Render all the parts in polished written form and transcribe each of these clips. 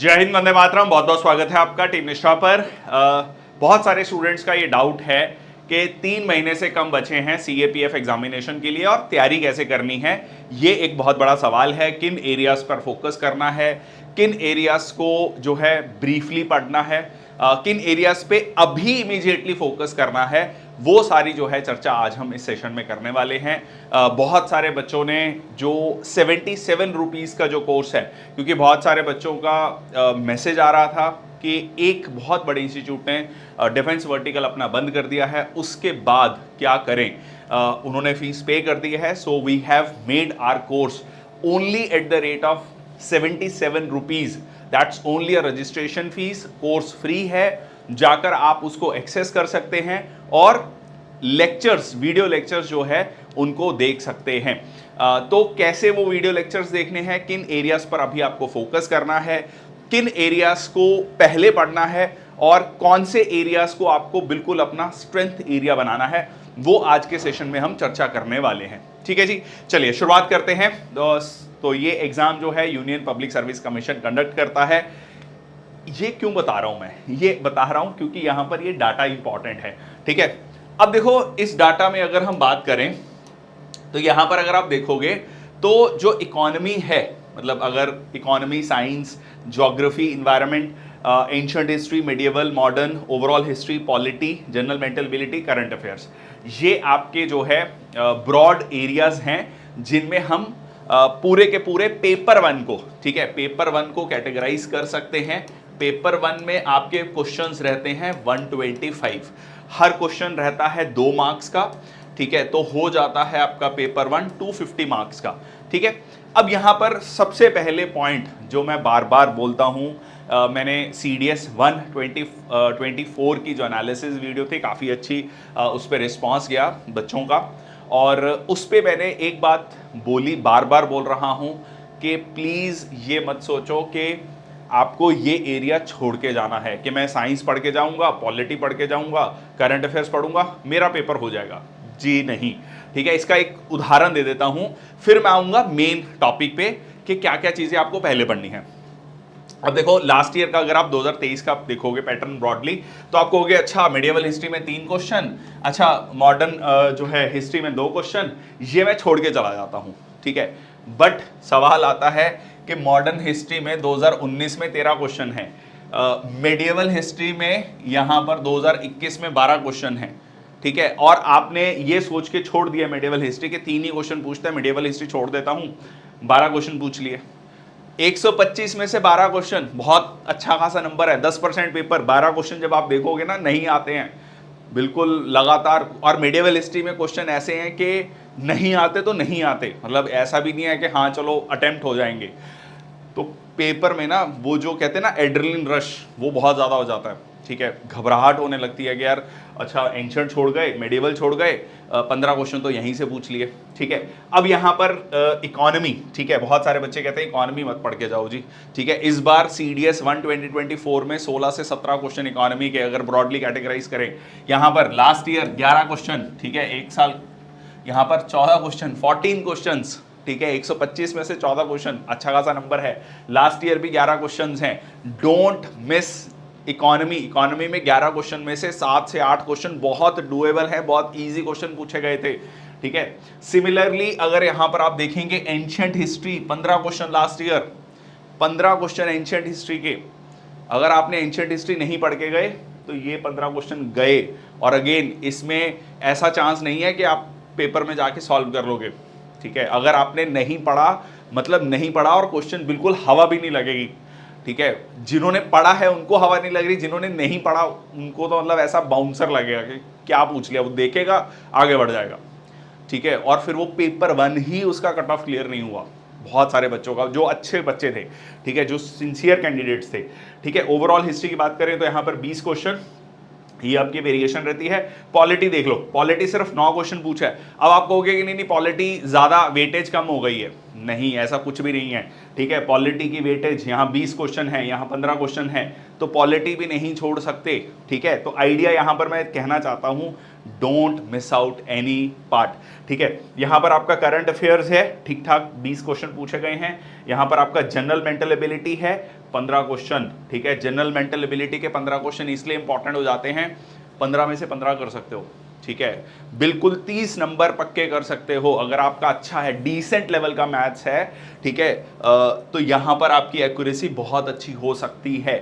जय हिंद, वंदे मातरम। बहुत बहुत स्वागत है आपका टीम निष्ठा पर। बहुत सारे स्टूडेंट्स का ये डाउट है कि 3 महीने से कम बचे हैं CAPF एग्जामिनेशन के लिए और तैयारी कैसे करनी है। ये एक बहुत बड़ा सवाल है। किन एरियाज पर फोकस करना है, किन एरियाज को जो है ब्रीफली पढ़ना है, किन एरियाज पे अभी इमीडिएटली फोकस करना है, वो सारी जो है चर्चा आज हम इस सेशन में करने वाले हैं। बहुत सारे बच्चों ने जो 77 रुपीज़ का जो कोर्स है, क्योंकि बहुत सारे बच्चों का मैसेज आ रहा था कि एक बहुत बड़े इंस्टीट्यूट ने डिफेंस वर्टिकल अपना बंद कर दिया है, उसके बाद क्या करें। उन्होंने फीस पे कर दी है। So we have made our course only at the rate of 77 rupees. That's only a registration fees. Course free है, जाकर आप उसको एक्सेस कर सकते हैं और लेक्चर्स, वीडियो लेक्चर्स जो है उनको देख सकते हैं। तो कैसे वो वीडियो लेक्चर्स देखने हैं, किन एरियाज पर अभी आपको फोकस करना है, किन एरियाज को पहले पढ़ना है और कौन से एरियाज को आपको बिल्कुल अपना स्ट्रेंथ एरिया बनाना है, वो आज के सेशन में हम चर्चा करने वाले हैं। ठीक है जी, चलिए शुरुआत करते हैं। तो ये एग्जाम जो है union public service commission conduct करता है। ये क्यों बता रहा हूं मैं? ये बता रहा हूं क्योंकि यहां पर ये डाटा इंपॉर्टेंट है। ठीक है, अब देखो इस डाटा में अगर हम बात करें तो यहां पर अगर आप देखोगे तो जो इकोनॉमी है, मतलब अगर economy, science, geography, environment, ancient history, medieval, modern, overall history, polity, general mental ability, current affairs, ये आपके जो है ब्रॉड एरियाज हैं जिनमें हम पूरे के पूरे पेपर वन को, ठीक है, पेपर वन को कैटेगराइज कर सकते हैं। पेपर वन में आपके क्वेश्चंस रहते हैं 125। हर क्वेश्चन रहता है 2 मार्क्स का। ठीक है, तो हो जाता है आपका पेपर वन 250 मार्क्स का। ठीक है, अब यहां पर सबसे पहले पॉइंट जो मैं बार बार बोलता हूं, मैंने CDS 124 की जो एनालिसिस वीडियो थी, काफ़ी अच्छी उस पर रिस्पॉन्स गया बच्चों का, और उस पर मैंने एक बात बोली, बार बार बोल रहा हूं कि प्लीज़ ये मत सोचो कि आपको ये एरिया छोड़ के जाना है कि मैं साइंस पढ़ के जाऊंगा, पॉलिटी पढ़ के जाऊंगा, करंट अफेयर्स पढ़ूंगा, मेरा पेपर हो जाएगा। जी नहीं। ठीक है, इसका एक उदाहरण दे देता हूं, फिर मैं आऊंगा मेन टॉपिक पे कि क्या क्या चीजें आपको पहले पढ़नी है। अब देखो लास्ट ईयर का अगर आप 2023 का देखोगे पैटर्न ब्रॉडली, तो आप कहोगे अच्छा मेडिएवल हिस्ट्री में 3 क्वेश्चन, अच्छा मॉडर्न जो है हिस्ट्री में 2 क्वेश्चन, ये मैं छोड़ के चला जाता हूं। ठीक है, बट सवाल आता है कि मॉडर्न हिस्ट्री में 2019 में 13 क्वेश्चन है, मेडिएवल हिस्ट्री में यहां पर 2021 में 12 क्वेश्चन है। ठीक है, और आपने ये सोच के छोड़ दिया मेडिएवल हिस्ट्री के 3 ही क्वेश्चन पूछते हैं, मेडिएवल हिस्ट्री छोड़ देता हूं, 12 क्वेश्चन पूछ लिए। 125 में से 12 क्वेश्चन बहुत अच्छा खासा नंबर है। 10% पेपर, 12 क्वेश्चन जब आप देखोगे ना, नहीं आते हैं बिल्कुल लगातार। और मेडिएवल हिस्ट्री में क्वेश्चन ऐसे हैं कि नहीं आते तो नहीं आते, मतलब ऐसा भी नहीं है कि हाँ चलो अटेम्प्ट हो जाएंगे। तो पेपर में ना वो जो कहते हैं ना एड्रेनलिन रश, वो बहुत ज़्यादा हो जाता है। ठीक है, घबराहट होने लगती है कि यार अच्छा एंशिएंट छोड़ गए, मेडिएवल छोड़ गए, 15 क्वेश्चन तो यहीं से पूछ लिए। ठीक है, अब यहाँ पर इकोनॉमी, ठीक है, बहुत सारे बच्चे कहते हैं इकोनॉमी मत पढ़ के जाओ जी। ठीक है, इस बार CDS 1 2024 में 16 से 17 क्वेश्चन इकोनॉमी के अगर ब्रॉडली कैटेगराइज करें, यहाँ पर लास्ट ईयर 11 क्वेश्चन, ठीक है, एक साल यहाँ पर 14 क्वेश्चन, 14 क्वेश्चन। ठीक है, 125 में से 14 क्वेश्चन, अच्छा खासा नंबर है। लास्ट ईयर भी 11 क्वेश्चन हैं। डोंट मिस इकोनॉमी में 11 क्वेश्चन में से 7 से 8 क्वेश्चन बहुत डुएबल है, बहुत इजी क्वेश्चन पूछे गए थे। ठीक है, सिमिलरली अगर यहां पर आप देखेंगे ancient history 15 question last year, 15 question ancient history के। अगर आपने एंशिएंट हिस्ट्री नहीं पढ़ के गए तो ये 15 क्वेश्चन गए। और अगेन इसमें ऐसा चांस नहीं है कि आप पेपर में जाके सॉल्व कर लोगे। ठीक है, अगर आपने नहीं पढ़ा मतलब नहीं पढ़ा, और क्वेश्चन बिल्कुल हवा भी नहीं लगेगी। ठीक है, जिन्होंने पढ़ा है उनको हवा नहीं लग रही, जिन्होंने नहीं पढ़ा उनको तो मतलब ऐसा बाउंसर लगेगा कि क्या पूछ लिया, वो देखेगा आगे बढ़ जाएगा। ठीक है, और फिर वो पेपर वन ही उसका कट ऑफ क्लियर नहीं हुआ बहुत सारे बच्चों का, जो अच्छे बच्चे थे। ठीक है, जो सिंसियर कैंडिडेट्स थे। ठीक है, ओवरऑल हिस्ट्री की बात करें तो यहाँ पर 20 क्वेश्चन, ये आपकी वेरिएशन रहती है। पॉलिटी देख लो, पॉलिटी सिर्फ 9 क्वेश्चन पूछा है। अब आप कहोगे कि नहीं पॉलिटी ज्यादा वेटेज कम हो गई है, नहीं, ऐसा कुछ भी नहीं है। ठीक है, पॉलिटी की वेटेज यहाँ 20 क्वेश्चन है, यहाँ 15 क्वेश्चन है, तो पॉलिटी भी नहीं छोड़ सकते। ठीक है, तो आइडिया यहाँ पर मैं कहना चाहता हूँ, don't miss out any part. ठीक है, यहाँ पर आपका करंट अफेयर्स है, ठीक ठाक 20 क्वेश्चन पूछे गए हैं। यहाँ पर आपका जनरल मेंटल एबिलिटी है 15 क्वेश्चन। ठीक है, जनरल मेंटल एबिलिटी के 15 क्वेश्चन इसलिए इंपॉर्टेंट हो जाते हैं, 15 में से 15 कर सकते हो। ठीक है, बिल्कुल 30 नंबर पक्के कर सकते हो अगर आपका अच्छा है, डिसेंट लेवल का मैथ्स है। ठीक है, तो यहां पर आपकी एक्यूरेसी बहुत अच्छी हो सकती है।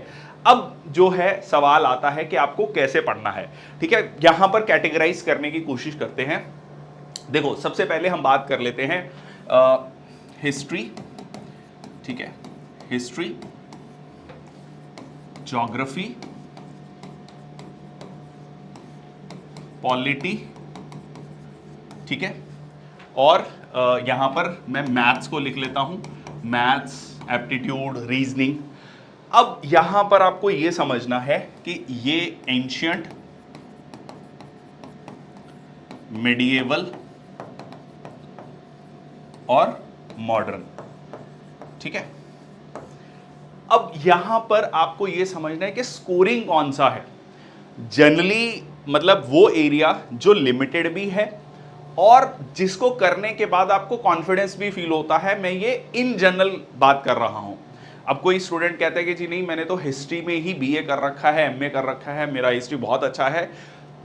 अब जो है सवाल आता है कि आपको कैसे पढ़ना है। ठीक है, यहां पर कैटेगराइज करने की कोशिश करते हैं। देखो, सबसे पहले हम बात कर लेते हैं हिस्ट्री। ठीक है, हिस्ट्री, ज्योग्राफी, पॉलिटी। ठीक है, और यहां पर मैं मैथ्स को लिख लेता हूं, मैथ्स, एप्टीट्यूड, रीजनिंग। अब यहां पर आपको यह समझना है कि ये एंशियंट, मिडिएवल और मॉडर्न। ठीक है, अब यहां पर आपको यह समझना है कि स्कोरिंग कौन सा है। जनरली मतलब वो एरिया जो लिमिटेड भी है और जिसको करने के बाद आपको कॉन्फिडेंस भी फील होता है। मैं ये इन जनरल बात कर रहा हूं। अब कोई स्टूडेंट कहता है कि जी नहीं, मैंने तो हिस्ट्री में ही बीए कर रखा है, एमए कर रखा है, मेरा हिस्ट्री बहुत अच्छा है।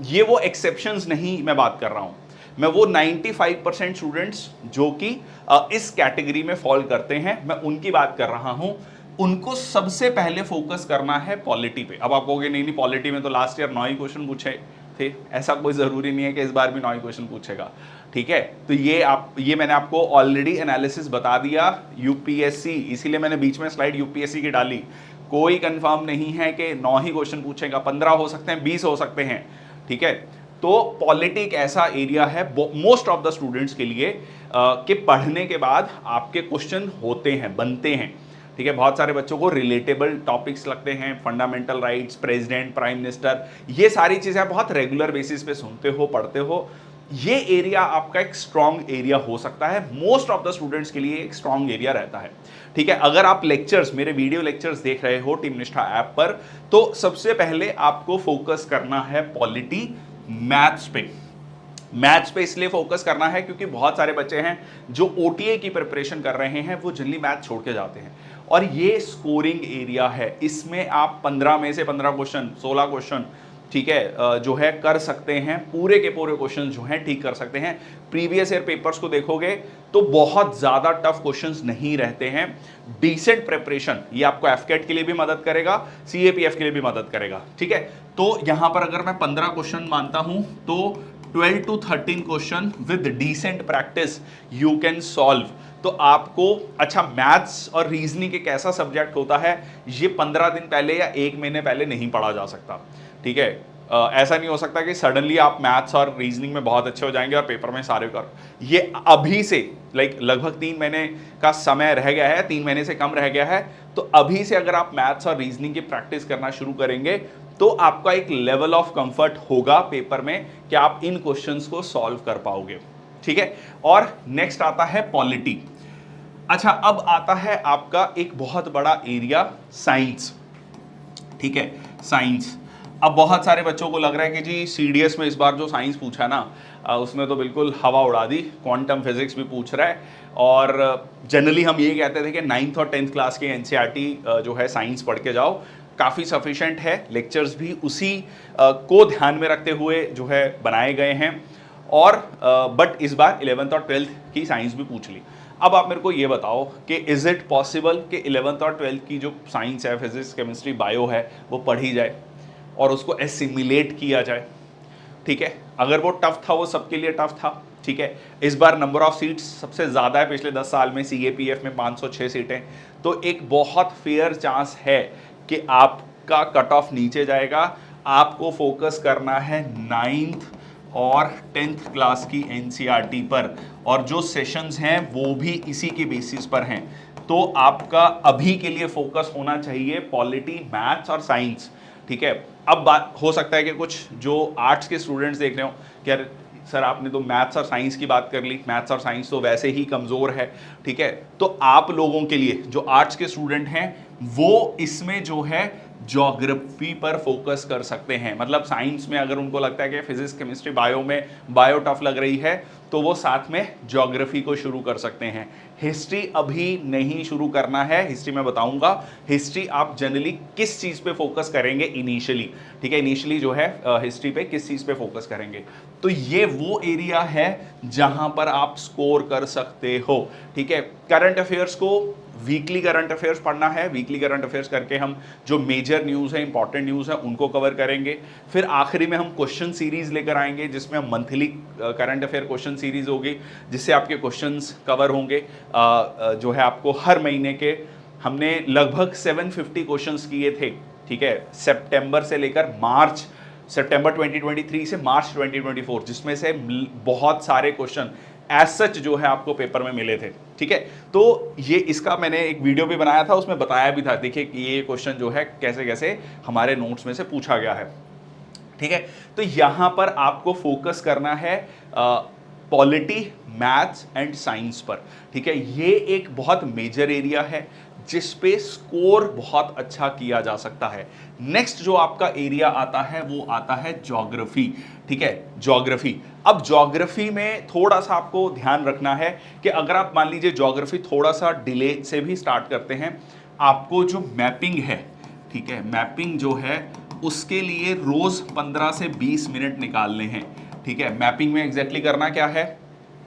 ये वो एक्सेप्शंस नहीं मैं बात कर रहा हूं, मैं वो 95% स्टूडेंट्स जो कि इस कैटेगरी में फॉल करते हैं, मैं उनकी बात कर रहा हूं। उनको सबसे पहले फोकस करना है पॉलिटी पे। अब आप कहोगे नहीं नहीं, पॉलिटी में तो लास्ट ईयर 9 ही क्वेश्चन पूछे थे, ऐसा कोई जरूरी नहीं है कि इस बार भी 9 ही क्वेश्चन पूछेगा। ठीक है, तो ये मैंने आपको ऑलरेडी एनालिसिस बता दिया यूपीएससी, इसीलिए मैंने बीच में स्लाइड यूपीएससी की डाली। कोई कंफर्म नहीं है कि 9 ही क्वेश्चन पूछेगा, 15 हो सकते हैं, 20 हो सकते हैं। ठीक है, तो पॉलिटी एक ऐसा एरिया है मोस्ट ऑफ द स्टूडेंट्स के लिए कि पढ़ने के बाद आपके क्वेश्चन होते हैं, बनते हैं। ठीक है, बहुत सारे बच्चों को रिलेटेबल टॉपिक्स लगते हैं, fundamental rights, president, prime minister, ये सारी चीजें आप बहुत रेगुलर बेसिस पे सुनते हो, पढ़ते हो। ये एरिया आपका एक स्ट्रॉन्ग एरिया हो सकता है, मोस्ट ऑफ द स्टूडेंट्स के लिए एक स्ट्रॉन्ग एरिया रहता है। ठीक है, अगर आप लेक्चर्स, मेरे वीडियो लेक्चर्स देख रहे हो टीम निष्ठा ऐप पर, तो सबसे पहले आपको फोकस करना है पॉलिटी, मैथ्स पे। मैथ्स पे इसलिए फोकस करना है क्योंकि बहुत सारे बच्चे हैं जो ओटीए की प्रिपरेशन कर रहे हैं, वो जनरली मैथ छोड़ के जाते हैं, और ये स्कोरिंग एरिया है। इसमें आप 15 में से 15 क्वेश्चन, 16 क्वेश्चन, ठीक है, जो है कर सकते हैं। पूरे के पूरे क्वेश्चन जो हैं ठीक कर सकते हैं। प्रीवियस ईयर पेपर्स को देखोगे तो बहुत ज्यादा टफ क्वेश्चंस नहीं रहते हैं। डिसेंट प्रिपरेशन ये आपको एफकेट के लिए भी मदद करेगा, सीएपीएफ के लिए भी मदद करेगा। ठीक है, तो यहां पर अगर मैं 15 क्वेश्चन मानता हूं तो 12 to 13 question with decent practice you can solve. तो आपको, अच्छा, मैथ्स और रीजनिंग एक ऐसा सब्जेक्ट होता है, ये 15 दिन पहले या 1 महीने पहले नहीं पढ़ा जा सकता। ठीक है, ऐसा नहीं हो सकता कि सडनली आप मैथ्स और रीजनिंग में बहुत अच्छे हो जाएंगे और पेपर में सारे कर। ये अभी से लगभग 3 महीने का समय रह गया है, 3 महीने से कम रह गया है। तो अभी से अगर आप मैथ्स और रीजनिंग की प्रैक्टिस करना शुरू करेंगे तो आपका एक लेवल ऑफ कंफर्ट होगा पेपर में कि आप इन क्वेश्चंस को सॉल्व कर पाओगे। ठीक है, और नेक्स्ट आता है पॉलिटी। अच्छा, अब आता है आपका एक बहुत बड़ा एरिया, साइंस। ठीक है, साइंस। अब बहुत सारे बच्चों को लग रहा है कि जी सीडीएस में इस बार जो साइंस पूछा ना, उसमें तो बिल्कुल हवा उड़ा दी, क्वांटम फिजिक्स भी पूछ रहा है। और जनरली हम ये कहते थे कि 9th और 10th क्लास के एनसीईआरटी जो है साइंस पढ़ के जाओ, काफ़ी सफिशेंट है। लेक्चर्स भी उसी को ध्यान में रखते हुए जो है बनाए गए हैं। और बट इस बार 11th और 12th की साइंस भी पूछ ली। अब आप मेरे को ये बताओ कि इज़ इट पॉसिबल कि 11th और 12th की जो साइंस है, फिजिक्स, केमिस्ट्री, बायो है, वो पढ़ी जाए और उसको एसिमिलेट किया जाए। ठीक है, अगर वो टफ था, वो सबके लिए टफ था। ठीक है, इस बार नंबर ऑफ सीट्स सबसे ज़्यादा है पिछले 10 साल में, सीएपीएफ में 506 सीटें, तो एक बहुत फेयर चांस है कि आपका कट ऑफ नीचे जाएगा। आपको फोकस करना है 9th और 10th क्लास की एनसीईआरटी पर, और जो सेशंस हैं वो भी इसी के बेसिस पर हैं। तो आपका अभी के लिए फोकस होना चाहिए पॉलिटी, मैथ्स और साइंस। ठीक है, अब बात हो सकता है कि कुछ जो आर्ट्स के स्टूडेंट्स देख रहे हो कि यार सर आपने तो मैथ्स और साइंस की बात कर ली, मैथ्स और साइंस तो वैसे ही कमज़ोर है, ठीक है, तो आप लोगों के लिए जो आर्ट्स के स्टूडेंट हैं वो इसमें जो है ज्योग्राफी पर फोकस कर सकते हैं। मतलब साइंस में अगर उनको लगता है कि फिजिक्स केमिस्ट्री बायो में बायो टफ लग रही है तो वो साथ में ज्योग्राफी को शुरू कर सकते हैं। हिस्ट्री अभी नहीं शुरू करना है, हिस्ट्री मैं बताऊंगा। हिस्ट्री आप जनरली किस चीज पे फोकस करेंगे इनिशियली, ठीक है, इनिशियली जो है हिस्ट्री पे किस चीज पे फोकस करेंगे, तो ये वो एरिया है जहां पर आप स्कोर कर सकते हो, ठीक है। करंट अफेयर्स को वीकली करंट अफेयर्स पढ़ना है, वीकली करंट अफेयर्स करके हम जो मेजर न्यूज़ है, इंपॉर्टेंट न्यूज़ है, उनको कवर करेंगे। फिर आखिरी में हम क्वेश्चन सीरीज लेकर आएंगे जिसमें हम monthly current affair question series होगी जिससे आपके क्वेश्चंस कवर होंगे। जो है आपको हर महीने के हमने लगभग 750 क्वेश्चंस किए थे, ठीक है, सितंबर से लेकर मार्च, सितंबर 2023 से मार्च 2024, जिसमें से बहुत सारे क्वेश्चन एज सच जो है आपको पेपर में मिले थे, ठीक है। तो ये इसका मैंने एक वीडियो भी बनाया था, उसमें बताया भी था, देखिए कि ये क्वेश्चन जो है कैसे कैसे हमारे नोट्स में से पूछा गया है, ठीक है। तो यहां पर आपको फोकस करना है पॉलिटी, मैथ्स एंड साइंस पर, ठीक है। ये एक बहुत मेजर एरिया है जिस पे स्कोर बहुत अच्छा किया जा सकता है। नेक्स्ट जो आपका एरिया आता है वो आता है ज्योग्राफी, ठीक है, ज्योग्राफी। अब ज्योग्राफी में थोड़ा सा आपको ध्यान रखना है कि अगर आप मान लीजिए ज्योग्राफी थोड़ा सा डिले से भी स्टार्ट करते हैं, आपको जो मैपिंग है, ठीक है, मैपिंग जो है उसके लिए रोज 15 से 20 मिनट निकालने हैं, ठीक है। मैपिंग में एग्जैक्टली करना क्या है,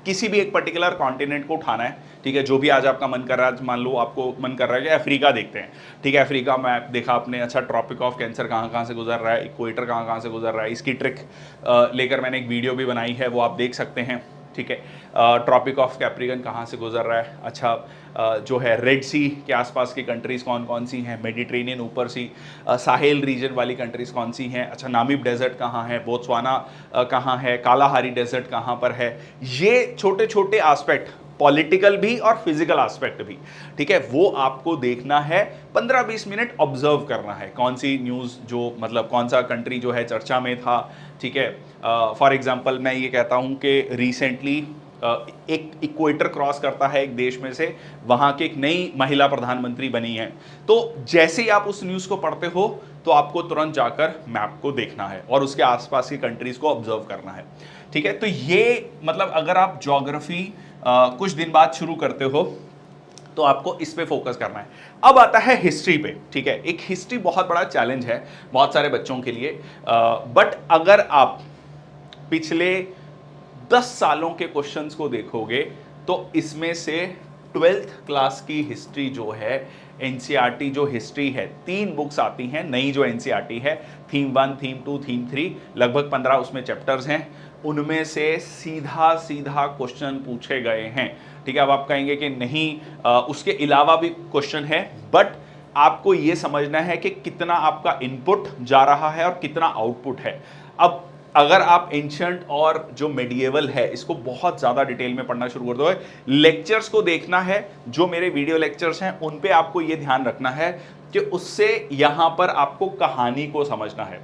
किसी भी एक पर्टिकुलर कॉन्टिनेंट को उठाना है, ठीक है, जो भी आज आपका मन कर रहा है, मान लो आपको मन कर रहा है कि अफ्रीका देखते हैं, ठीक है, अफ्रीका मैप देखा आपने, अच्छा ट्रॉपिक ऑफ कैंसर कहाँ कहाँ से गुजर रहा है, इक्वेटर कहाँ कहाँ से गुजर रहा है, इसकी ट्रिक लेकर मैंने एक वीडियो भी बनाई है, वो आप देख सकते हैं, ठीक है। ट्रॉपिक ऑफ कैप्रिकन कहाँ से गुजर रहा है, अच्छा जो है रेड सी के आसपास की कंट्रीज़ कौन कौन सी हैं, मेडिटेरेनियन ऊपर सी, साहेल रीजन वाली कंट्रीज़ कौन सी हैं, अच्छा नामीब डेजर्ट कहाँ है, बोत्सवाना कहाँ है, कालाहारी डेजर्ट कहाँ पर है। ये छोटे छोटे एस्पेक्ट, पॉलिटिकल भी और फिजिकल एस्पेक्ट भी, ठीक है, वो आपको देखना है, 15-20 मिनट ऑब्जर्व करना है, कौन सी न्यूज़ जो मतलब कौन सा कंट्री जो है चर्चा में था, ठीक है। फॉर एग्जांपल मैं ये कहता हूँ कि रिसेंटली एक इक्वेटर क्रॉस करता है एक देश में से, वहाँ की एक नई महिला प्रधानमंत्री बनी है, तो जैसे ही आप उस न्यूज़ को पढ़ते हो तो आपको तुरंत जाकर मैप को देखना है और उसके आसपास की कंट्रीज़ को ऑब्जर्व करना है, ठीक है। तो ये मतलब अगर आप ज्योग्राफी कुछ दिन बाद शुरू करते हो तो आपको इस पे फोकस करना है। अब आता है हिस्ट्री पे, ठीक है। एक हिस्ट्री बहुत बड़ा चैलेंज है बहुत सारे बच्चों के लिए, बट अगर आप पिछले 10 सालों के क्वेश्चंस को देखोगे तो इसमें से 12th क्लास की हिस्ट्री जो है, एनसीईआरटी जो हिस्ट्री है, 3 बुक्स आती हैं नई जो एनसीईआरटी है, थीम 1, थीम 2, थीम 3, लगभग 15 उसमें चैप्टर्स हैं, उनमें से सीधा सीधा क्वेश्चन पूछे गए हैं, ठीक है। अब आप कहेंगे कि नहीं उसके अलावा भी क्वेश्चन है, बट आपको यह समझना है कि कितना आपका इनपुट जा रहा है और कितना आउटपुट है। अब अगर आप एंशिएंट और जो मेडिएवल है इसको बहुत ज़्यादा डिटेल में पढ़ना शुरू कर दो, लेक्चर्स को देखना है, जो मेरे वीडियो लेक्चर्स हैं उन पे आपको ये ध्यान रखना है कि उससे यहाँ पर आपको कहानी को समझना है,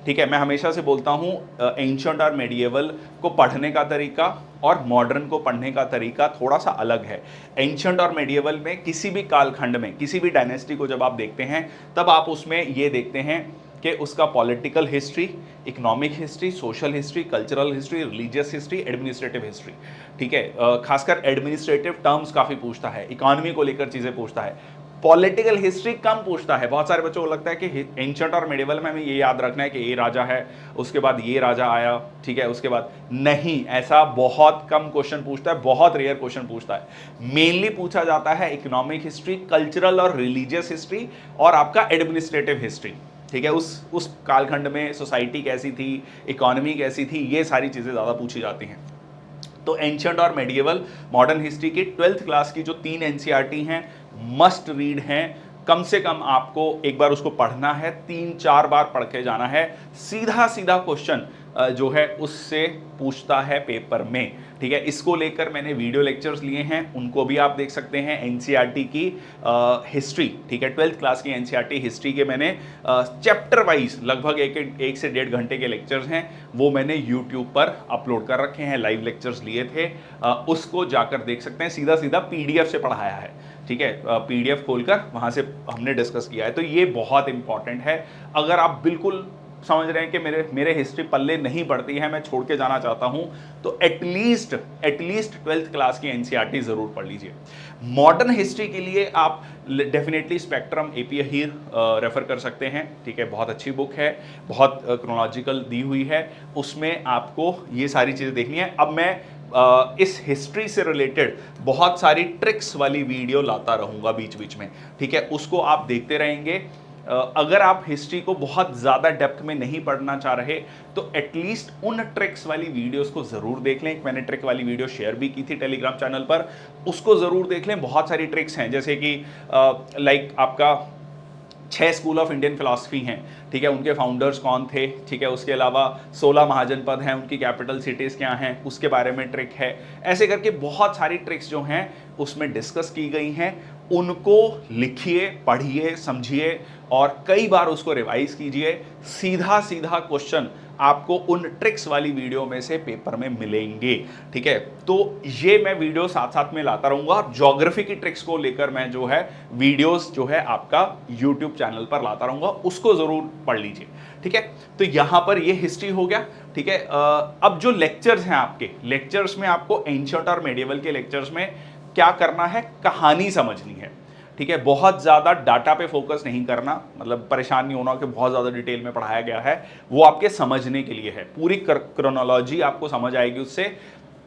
ठीक है। मैं हमेशा से बोलता हूँ एंशिएंट और मेडिएवल को पढ़ने का तरीका और मॉडर्न को पढ़ने का तरीका थोड़ा सा अलग है। एंशिएंट और मेडिएवल में किसी भी कालखंड में किसी भी डायनेस्टी को जब आप देखते हैं तब आप उसमें ये देखते हैं कि उसका political history, economic history, social history, cultural history, religious history, administrative history, ठीक है। खासकर एडमिनिस्ट्रेटिव टर्म्स काफ़ी पूछता है, इकोनॉमी को लेकर चीज़ें पूछता है, पॉलिटिकल हिस्ट्री कम पूछता है। बहुत सारे बच्चों को लगता है कि एंशिएंट और मेडिएवल में हमें ये याद रखना है कि ये राजा है, उसके बाद ये राजा आया, ठीक है, उसके बाद नहीं, ऐसा बहुत कम क्वेश्चन पूछता है, बहुत रेयर क्वेश्चन पूछता है। मेनली पूछा जाता है इकोनॉमिक हिस्ट्री, कल्चरल और रिलीजियस हिस्ट्री और आपका एडमिनिस्ट्रेटिव हिस्ट्री, ठीक है। उस कालखंड में सोसाइटी कैसी थी, इकोनॉमी कैसी थी, ये सारी चीज़ें ज़्यादा पूछी जाती हैं। तो एंशिएंट और मेडिएवल मॉडर्न हिस्ट्री की 12th क्लास की जो 3 एनसीईआरटी हैं मस्ट रीड हैं, कम से कम आपको एक बार उसको पढ़ना है, 3-4 बार पढ़ के जाना है। सीधा सीधा क्वेश्चन जो है उससे पूछता है पेपर में, ठीक है। इसको लेकर मैंने वीडियो लेक्चर्स लिए हैं, उनको भी आप देख सकते हैं। एनसीईआरटी की हिस्ट्री, ठीक है, 12th क्लास की एनसीईआरटी हिस्ट्री के मैंने चैप्टर वाइज लगभग एक से 1.5 घंटे के लेक्चर्स हैं, वो मैंने यूट्यूब पर अपलोड कर रखे हैं। लाइव लेक्चर्स लिए थे, उसको जाकर देख सकते हैं। सीधा सीधा पीडीएफ से पढ़ाया है, ठीक है, पीडीएफ खोलकर वहां से हमने डिस्कस किया है। तो ये बहुत इंपॉर्टेंट है। अगर आप बिल्कुल समझ रहे हैं कि मेरे हिस्ट्री पल्ले नहीं पड़ती है, मैं छोड़ के जाना चाहता हूं, तो एटलीस्ट 12th क्लास की एनसीईआरटी जरूर पढ़ लीजिए। मॉडर्न हिस्ट्री के लिए आप definitely spectrum AP Ahir refer कर सकते हैं, ठीक है, बहुत अच्छी बुक है, बहुत क्रोनोलॉजिकल दी हुई है, उसमें आपको ये सारी चीजें देखनी है। अब मैं इस हिस्ट्री से रिलेटेड बहुत सारी ट्रिक्स वाली वीडियो लाता रहूंगा बीच बीच में, ठीक है, उसको आप देखते रहेंगे। अगर आप हिस्ट्री को बहुत ज़्यादा डेप्थ में नहीं पढ़ना चाह रहे तो एटलीस्ट उन ट्रिक्स वाली वीडियोस को ज़रूर देख लें। मैंने ट्रिक वाली वीडियो शेयर भी की थी टेलीग्राम चैनल पर, उसको ज़रूर देख लें। बहुत सारी ट्रिक्स हैं, जैसे कि लाइक आपका 6 स्कूल ऑफ इंडियन फिलॉसफी हैं, ठीक है, उनके फाउंडर्स कौन थे, ठीक है, उसके अलावा 16 महाजनपद हैं, उनकी कैपिटल सिटीज़ क्या हैं, उसके बारे में ट्रिक है। ऐसे करके बहुत सारी ट्रिक्स जो हैं उसमें डिस्कस की गई हैं, उनको लिखिए, पढ़िए, समझिए और कई बार उसको रिवाइज कीजिए। सीधा सीधा क्वेश्चन आपको उन ट्रिक्स वाली वीडियो में से पेपर में मिलेंगे, ठीक है। तो ये मैं वीडियो साथ साथ में लाता रहूंगा। ज्योग्राफी की ट्रिक्स को लेकर मैं जो है वीडियोस जो है आपका यूट्यूब चैनल पर लाता रहूंगा, उसको जरूर पढ़ लीजिए, ठीक है। तो यहां पर ये हिस्ट्री हो गया, ठीक है। अब जो लेक्चर्स हैं आपके, लेक्चर्स में आपको एंशिएंट और मेडिएवल के लेक्चर्स में क्या करना है, कहानी समझनी है, ठीक है। बहुत ज़्यादा डाटा पे फोकस नहीं करना, मतलब परेशान नहीं होना कि बहुत ज़्यादा डिटेल में पढ़ाया गया है, वो आपके समझने के लिए है। पूरी क्रोनोलॉजी आपको समझ आएगी उससे।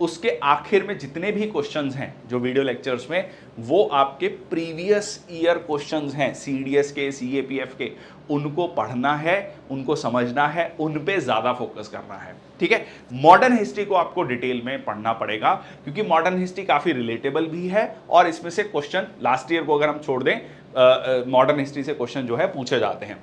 उसके आखिर में जितने भी क्वेश्चंस हैं जो वीडियो लेक्चर्स में, वो आपके प्रीवियस ईयर क्वेश्चंस हैं, सीडीएस के, सीएपीएफ के, उनको पढ़ना है, उनको समझना है, उन पे ज़्यादा फोकस करना है, ठीक है। मॉडर्न हिस्ट्री को आपको डिटेल में पढ़ना पड़ेगा, क्योंकि मॉडर्न हिस्ट्री काफ़ी रिलेटेबल भी है और इसमें से क्वेश्चन लास्ट ईयर को अगर हम छोड़ दें, मॉडर्न हिस्ट्री से क्वेश्चन जो है पूछे जाते हैं।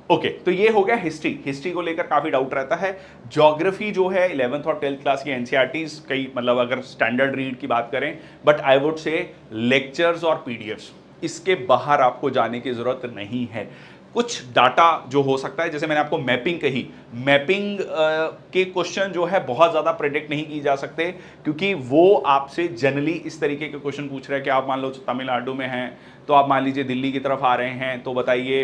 ओके, तो ये हो गया हिस्ट्री को लेकर काफी डाउट रहता है। ज्योग्राफी जो है 11th और 12th क्लास की एनसीईआरटीज, कई मतलब अगर स्टैंडर्ड रीड की बात करें, but I would say lectures और पीडीएफ्स, इसके बाहर आपको जाने की जरूरत नहीं है। कुछ डाटा जो हो सकता है, जैसे मैंने आपको मैपिंग कही, मैपिंग के क्वेश्चन जो है बहुत ज़्यादा प्रेडिक्ट नहीं की जा सकते, क्योंकि वो आपसे जनरली इस तरीके के क्वेश्चन पूछ रहे हैं कि आप मान लो तमिलनाडु में हैं, तो आप मान लीजिए दिल्ली की तरफ आ रहे हैं, तो बताइए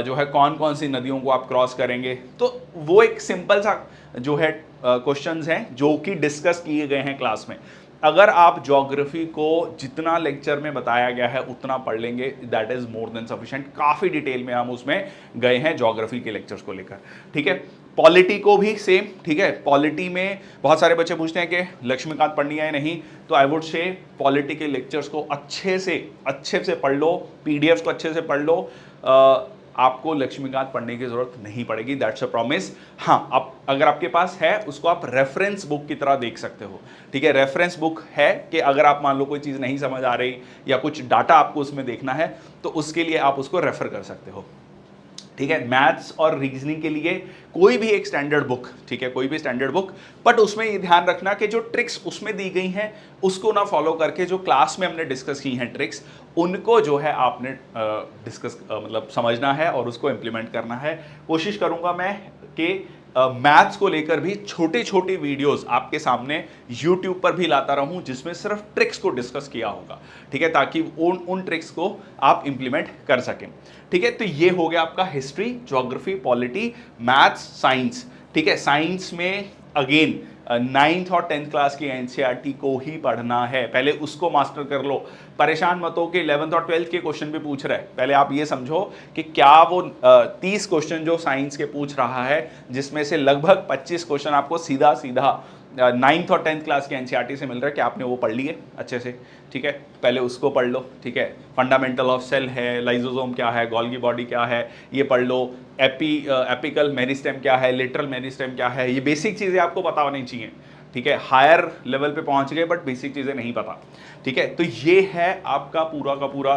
जो है कौन कौन सी नदियों को आप क्रॉस करेंगे। तो वो एक सिंपल सा जो है क्वेश्चंस हैं जो कि डिस्कस किए गए हैं क्लास में। अगर आप ज्योग्राफी को जितना लेक्चर में बताया गया है उतना पढ़ लेंगे, that is more than sufficient. काफी डिटेल में हम उसमें गए हैं ज्योग्राफी के लेक्चर्स को लेकर, ठीक है। पॉलिटी को भी सेम, ठीक है। पॉलिटी में बहुत सारे बच्चे पूछते हैं कि लक्ष्मीकांत पढ़नी है नहीं, तो आई वुड से पॉलिटी के लेक्चर्स को अच्छे से पढ़ लो, पीडीएफ को अच्छे से पढ़ लो। आपको लक्ष्मीकांत पढ़ने की जरूरत नहीं पड़ेगी, दैट्स अ प्रॉमिस। हाँ, आप अगर आपके पास है उसको आप रेफरेंस बुक की तरह देख सकते हो, ठीक है। रेफरेंस बुक है कि अगर आप मान लो कोई चीज़ नहीं समझ आ रही या कुछ डाटा आपको उसमें देखना है, तो उसके लिए आप उसको रेफर कर सकते हो, ठीक है। मैथ्स और रीजनिंग के लिए कोई भी एक स्टैंडर्ड बुक, ठीक है, कोई भी स्टैंडर्ड बुक, बट उसमें ये ध्यान रखना कि जो ट्रिक्स उसमें दी गई हैं उसको ना फॉलो करके जो क्लास में हमने डिस्कस की हैं ट्रिक्स, उनको जो है आपने डिस्कस मतलब समझना है और उसको इम्प्लीमेंट करना है। कोशिश करूंगा मैं कि मैथ्स को लेकर भी छोटे छोटे वीडियोस आपके सामने यूट्यूब पर भी लाता रहूं, जिसमें सिर्फ ट्रिक्स को डिस्कस किया होगा, ठीक है, ताकि उन ट्रिक्स को आप इंप्लीमेंट कर सकें, ठीक है। तो ये हो गया आपका history, geography, polity, maths, science, ठीक है। साइंस में अगेन 9th और 10th क्लास की एनसीईआरटी को ही पढ़ना है, पहले उसको मास्टर कर लो। परेशान मत हो कि 11th और 12th के क्वेश्चन भी पूछ रहे हैं, पहले आप ये समझो कि क्या वो 30 क्वेश्चन जो साइंस के पूछ रहा है, जिसमें से लगभग 25 क्वेश्चन आपको सीधा 9th और 10th क्लास की एनसीईआरटी से मिल रहा है, कि आपने वो पढ़ लिए अच्छे से, ठीक है। पहले उसको पढ़ लो, ठीक है। फंडामेंटल ऑफ सेल है, लाइजोसोम क्या है, गोल्गी बॉडी क्या है, ये पढ़ लो। एपिकल मेरिस्टेम क्या है, लेटरल मेरिस्टेम क्या है, ये बेसिक चीज़ें आपको पता होनी चाहिए, ठीक है, हायर लेवल पे पहुंच गए बट बेसिक चीजें नहीं पता, ठीक है। तो ये है आपका पूरा का पूरा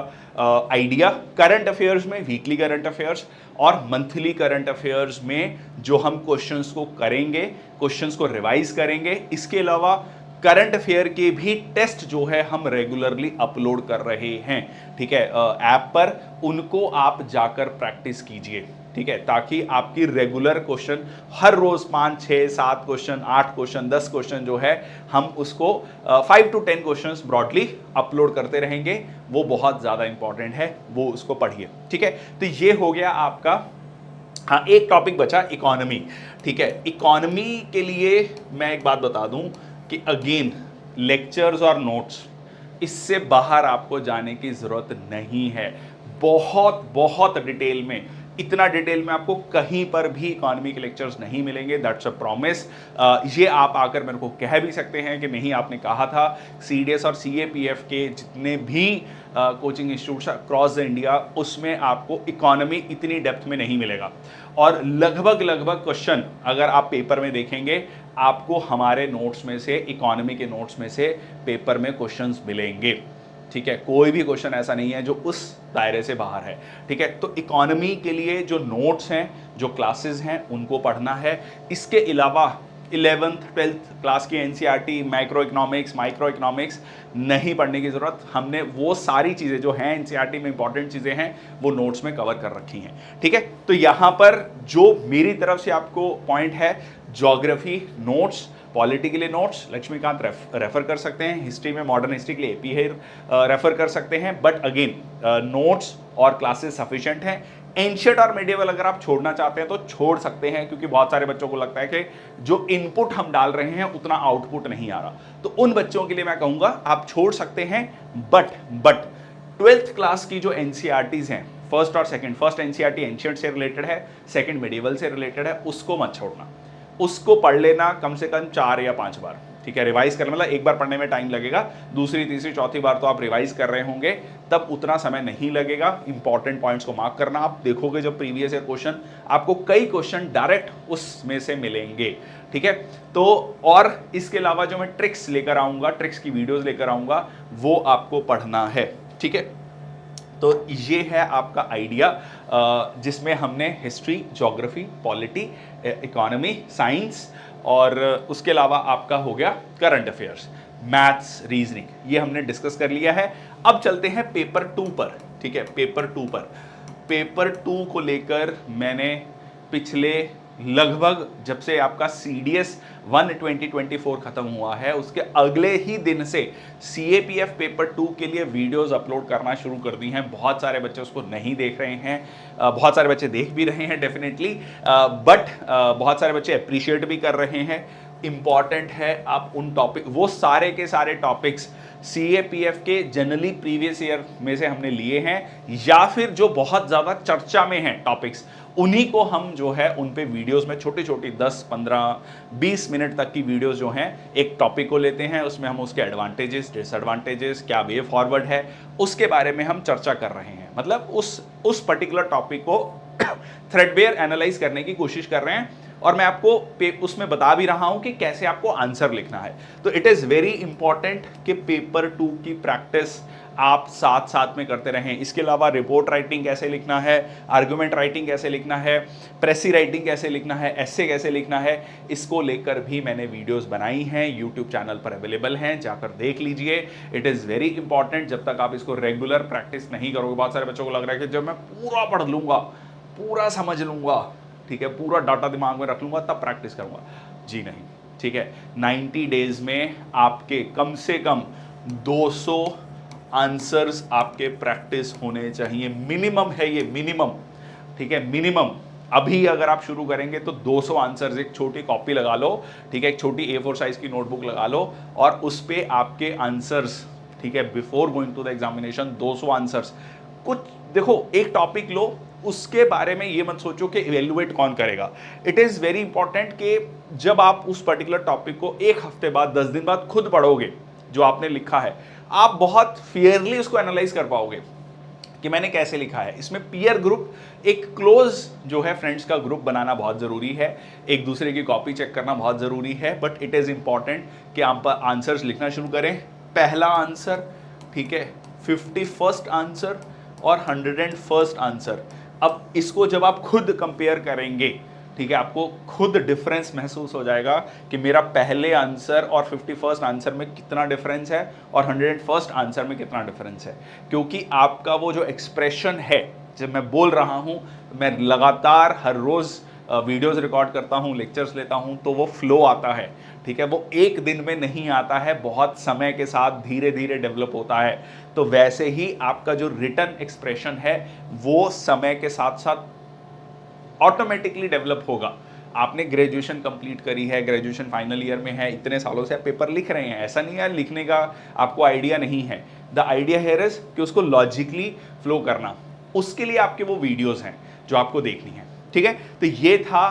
आइडिया करंट अफेयर्स में, वीकली करंट अफेयर्स और मंथली करंट अफेयर्स में जो हम क्वेश्चंस को करेंगे, क्वेश्चंस को रिवाइज करेंगे। इसके अलावा करंट अफेयर के भी टेस्ट जो है हम रेगुलरली अपलोड कर रहे हैं, ठीक है, ऐप पर। उनको आप जाकर प्रैक्टिस कीजिए, ठीक है, ताकि आपकी रेगुलर क्वेश्चन हर रोज 5, 6, 7 क्वेश्चन, 8 क्वेश्चन, 10 क्वेश्चन जो है हम उसको 5 to 10 क्वेश्चंस ब्रॉडली अपलोड करते रहेंगे। वो बहुत ज्यादा इंपॉर्टेंट है, वो उसको पढ़िए, ठीक है। तो ये हो गया आपका। हाँ, एक टॉपिक बचा, इकोनॉमी, ठीक है। इकोनॉमी के लिए मैं एक बात बता दूं कि अगेन लेक्चर्स और नोट्स, इससे बाहर आपको जाने की जरूरत नहीं है। बहुत बहुत डिटेल में, इतना डिटेल में आपको कहीं पर भी इकोनॉमी के लेक्चर्स नहीं मिलेंगे, दैट्स अ प्रॉमिस। ये आप आकर मेरे को कह भी सकते हैं कि नहीं आपने कहा था। सीडीएस और सीएपीएफ के जितने भी coaching institutes across the India, उसमें आपको इकोनॉमी इतनी डेप्थ में नहीं मिलेगा। और लगभग लगभग क्वेश्चन अगर आप पेपर में देखेंगे, आपको हमारे नोट्स में से, इकोनॉमी के नोट्स में से पेपर में क्वेश्चंस मिलेंगे, ठीक है। कोई भी क्वेश्चन ऐसा नहीं है जो उस दायरे से बाहर है, ठीक है। तो इकोनॉमी के लिए जो नोट्स हैं, जो क्लासेस हैं, उनको पढ़ना है। इसके अलावा 11th 12th क्लास की एनसीईआरटी, माइक्रो इकोनॉमिक्स नहीं पढ़ने की जरूरत। हमने वो सारी चीजें जो हैं एनसीईआरटी में इंपॉर्टेंट चीजें हैं, वो नोट्स में कवर कर रखी हैं, ठीक है। तो यहां पर जो मेरी तरफ से आपको पॉइंट है, ज्योग्राफी नोट्स, पॉलिटी के लिए नोट्स लक्ष्मीकांत रेफर कर सकते हैं, हिस्ट्री में मॉडर्न हिस्ट्री के लिए एपी हेयर रेफर कर सकते हैं। बट अगेन नोट्स और क्लासेस सफिशिएंट हैं। एंशिएंट और मेडिएवल अगर आप छोड़ना चाहते हैं तो छोड़ सकते हैं, क्योंकि बहुत सारे बच्चों को लगता है कि जो इनपुट हम डाल रहे हैं उतना आउटपुट नहीं आ रहा। तो उन बच्चों के लिए मैं कहूंगा आप छोड़ सकते हैं। बट 12th क्लास की जो एनसीईआरटीज हैं, फर्स्ट और सेकंड, फर्स्ट एनसीईआरटी एंशिएंट से रिलेटेड है, सेकंड मेडिएवल से रिलेटेड है, उसको मत छोड़ना। उसको पढ़ लेना कम से कम 4 या 5 बार, ठीक है। रिवाइज करने, मतलब एक बार पढ़ने में टाइम लगेगा, दूसरी, तीसरी, चौथी बार तो आप रिवाइज कर रहे होंगे, तब उतना समय नहीं लगेगा। इंपॉर्टेंट पॉइंट्स को मार्क करना। आप देखोगे जब प्रीवियस ईयर क्वेश्चन, आपको कई क्वेश्चन डायरेक्ट उसमें से मिलेंगे, ठीक है। तो और इसके अलावा जो मैं ट्रिक्स लेकर आऊंगा, ट्रिक्स की वीडियोस लेकर आऊंगा, वो आपको पढ़ना है, ठीक है। तो ये है आपका आइडिया, जिसमें हमने history, geography, polity, economy, science और उसके अलावा आपका हो गया करंट अफेयर्स, मैथ्स, रीजनिंग, ये हमने डिस्कस कर लिया है। अब चलते हैं पेपर 2 पर, ठीक है। पेपर 2 को लेकर मैंने पिछले लगभग जब से आपका CDS 1 2024 खत्म हुआ है, उसके अगले ही दिन से CAPF पेपर 2 के लिए वीडियोस अपलोड करना शुरू कर दी हैं। बहुत सारे बच्चे उसको नहीं देख रहे हैं, बहुत सारे बच्चे देख भी रहे हैं डेफिनेटली, बट बहुत सारे बच्चे अप्रिशिएट भी कर रहे हैं। इंपॉर्टेंट है आप उन टॉपिक, वो सारे के सारे टॉपिक्स CAPF के जनरली प्रीवियस ईयर में से हमने लिए हैं, या फिर जो बहुत ज़्यादा चर्चा में हैं टॉपिक्स, उन्हीं को हम जो है उन पे वीडियोस में छोटी छोटी 10, 15, 20 मिनट तक की वीडियोस जो हैं, एक टॉपिक को लेते हैं, उसमें हम उसके एडवांटेजेस, डिसएडवांटेजेस, क्या वे फॉरवर्ड है, उसके बारे में हम चर्चा कर रहे हैं। मतलब उस पर्टिकुलर टॉपिक को थ्रेडबेयर एनालाइज करने की कोशिश कर रहे हैं, और मैं आपको उसमें बता भी रहा हूं कि कैसे आपको आंसर लिखना है। तो इट इज़ वेरी इंपॉर्टेंट कि पेपर 2 की प्रैक्टिस आप साथ साथ में करते रहें। इसके अलावा रिपोर्ट राइटिंग कैसे लिखना है, आर्गुमेंट राइटिंग कैसे लिखना है, प्रेसी राइटिंग कैसे लिखना है, एसे कैसे लिखना है, इसको लेकर भी मैंने वीडियोस बनाई हैं, यूट्यूब चैनल पर अवेलेबल हैं, जाकर देख लीजिए। It is very important. जब तक आप इसको रेगुलर प्रैक्टिस नहीं करोगे, बहुत सारे बच्चों को लग रहा है कि जब मैं पूरा पढ़ लूँगा, पूरा समझ लूँगा, ठीक है, पूरा डाटा दिमाग में रख लूँगा, तब प्रैक्टिस करूँगा। जी नहीं, ठीक है। 90 डेज में आपके कम से कम 200 आंसर्स आपके प्रैक्टिस होने चाहिए। मिनिमम है ये, मिनिमम, ठीक है, मिनिमम। अभी अगर आप शुरू करेंगे तो 200 आंसर्स, एक छोटी कॉपी लगा लो, ठीक है, एक छोटी A4 साइज की नोटबुक लगा लो, और उस पे आपके आंसर्स, ठीक है, before going to the examination 200 answers. कुछ देखो, एक टॉपिक लो, उसके बारे में ये मत सोचो कि इवेल्युएट कौन करेगा। इट इज़ वेरी इंपॉर्टेंट कि जब आप उस पर्टिकुलर टॉपिक को 1 हफ्ते बाद, 10 दिन बाद खुद पढ़ोगे, जो आपने लिखा है, आप बहुत फेयरली उसको एनालाइज कर पाओगे। कि मैंने कैसे लिखा है। इसमें पीयर ग्रुप, एक क्लोज जो है फ्रेंड्स का ग्रुप बनाना बहुत ज़रूरी है, एक दूसरे की कॉपी चेक करना बहुत ज़रूरी है, बट इट इज़ इंपॉर्टेंट कि आप आंसर्स लिखना शुरू करें। पहला आंसर, ठीक है, 51st आंसर और 101st आंसर। अब इसको जब आप खुद कंपेयर करेंगे, ठीक है, आपको खुद डिफरेंस महसूस हो जाएगा कि मेरा पहले आंसर और 51st आंसर में कितना डिफरेंस है और 101st आंसर में कितना डिफरेंस है। क्योंकि आपका वो जो एक्सप्रेशन है, जब मैं बोल रहा हूँ, मैं लगातार हर रोज़ वीडियोस रिकॉर्ड करता हूँ, लेक्चर्स लेता हूँ, तो वो फ्लो आता है, ठीक है, वो एक दिन में नहीं आता है, बहुत समय के साथ धीरे धीरे डेवलप होता है। तो वैसे ही आपका जो रिटन एक्सप्रेशन है वो समय के साथ साथ ऑटोमेटिकली डेवलप होगा। आपने ग्रेजुएशन कंप्लीट करी है, ग्रेजुएशन फाइनल ईयर में है, इतने सालों से आप पेपर लिख रहे हैं, ऐसा नहीं है लिखने का आपको आइडिया नहीं है। द आइडिया हियर इज कि उसको लॉजिकली फ्लो करना, उसके लिए आपके वो वीडियोस हैं जो आपको देखनी है, ठीक है। तो ये था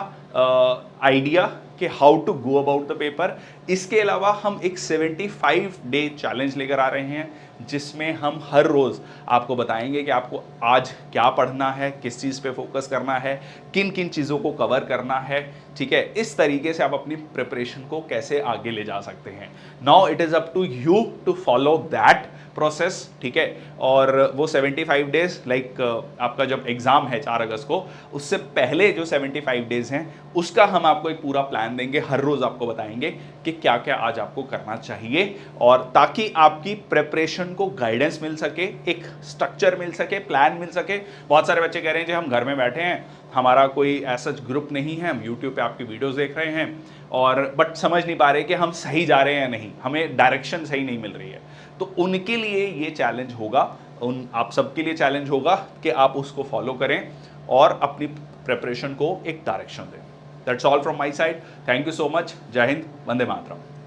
आइडिया कि how to go about the paper. इसके अलावा हम एक 75 डे चैलेंज लेकर आ रहे हैं, जिसमें हम हर रोज़ आपको बताएंगे कि आपको आज क्या पढ़ना है, किस चीज़ पे फोकस करना है, किन किन चीज़ों को कवर करना है, ठीक है। इस तरीके से आप अपनी प्रिपरेशन को कैसे आगे ले जा सकते हैं। Now it is up to you to follow that process, ठीक है। और वो 75 डेज लाइक आपका जब एग्ज़ाम है 4 अगस्त को, उससे पहले जो 75 डेज हैं उसका हम आपको एक पूरा प्लान देंगे, हर रोज़ आपको बताएंगे कि क्या क्या आज आपको करना चाहिए, और ताकि आपकी प्रिपरेशन को गाइडेंस मिल सके, एक स्ट्रक्चर मिल सके, प्लान मिल सके। बहुत सारे बच्चे कह रहे हैं कि हम घर में बैठे हैं, हमारा कोई ऐसा ग्रुप नहीं है, हम यूट्यूब पे आपकी वीडियोस देख रहे हैं और बट समझ नहीं पा रहे कि हम सही जा रहे हैं या नहीं, हमें डायरेक्शन सही नहीं मिल रही है। तो उनके लिए ये चैलेंज होगा, उन आप सबके लिए चैलेंज होगा कि आप उसको फॉलो करें और अपनी प्रिपरेशन को एक डायरेक्शन दें। That's all from my side. Thank you so much. जय हिंद, वंदे मातरम।